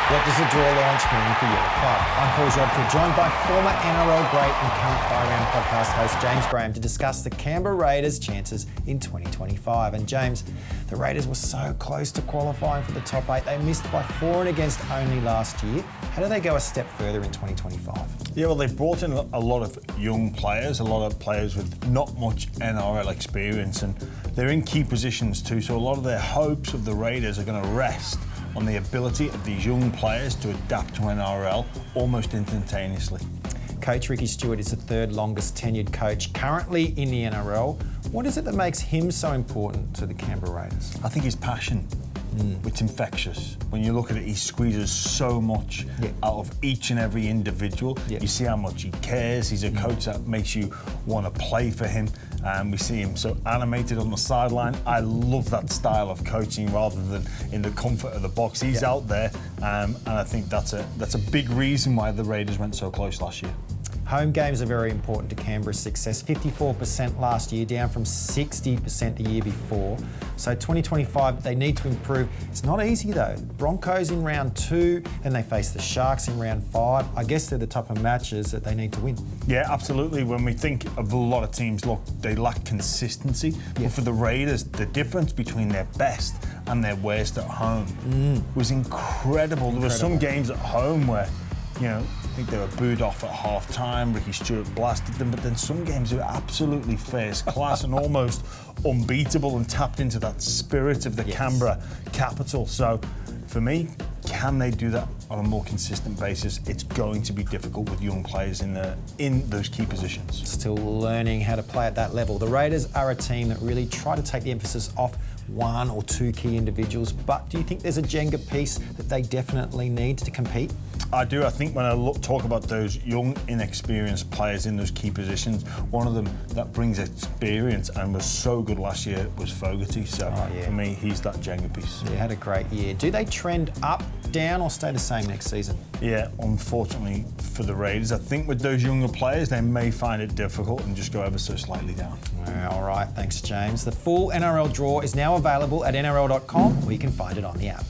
What does the draw launch mean for your club? I'm Paul Grzadka, joined by former NRL great and current By-Round podcast host James Graham to discuss the Canberra Raiders' chances in 2025. And James, the Raiders were so close to qualifying for the top 8. They missed by 4 and against only last year. How do they go a step further in 2025? Yeah, well, they brought in a lot of young players, a lot of players with not much NRL experience, and they're in key positions too. So a lot of their hopes of the Raiders are going to rest on the ability of these young players to adapt to NRL almost instantaneously. Coach Ricky Stewart is the third longest tenured coach currently in the NRL. What is it that makes him so important to the Canberra Raiders? I think his passion. It's infectious. When you look at it, he squeezes so much out of each and every individual. You see how much he cares. He's a coach that makes you want to play for him. We see him so animated on the sideline. I love that style of coaching rather than in the comfort of the box. He's out there, and I think that's a big reason why the Raiders went so close last year. Home games are very important to Canberra's success. 54% last year, down from 60% the year before. So 2025, they need to improve. It's not easy though. Broncos in round 2, then they face the Sharks in round 5. I guess they're the type of matches that they need to win. Yeah, absolutely. When we think of a lot of teams, look, they lack consistency. But for the Raiders, the difference between their best and their worst at home was incredible. There were some games at home where, I think they were booed off at half-time. Ricky Stewart blasted them, but then some games were absolutely first class and almost unbeatable and tapped into that spirit of the Canberra capital. So for me, can they do that on a more consistent basis? It's going to be difficult with young players in those key positions. Still learning how to play at that level. The Raiders are a team that really try to take the emphasis off one or two key individuals, but do you think there's a Jenga piece that they definitely need to compete? I do. I think when I talk about those young, inexperienced players in those key positions, one of them that brings experience and was so good last year was Fogarty. So for me, he's that Jenga piece. He had a great year. Do they trend up, down, or stay the same next season? Yeah, unfortunately for the Raiders, I think with those younger players, they may find it difficult and just go ever so slightly down. All right, thanks, James. The full NRL draw is now available at NRL.com, or you can find it on the app.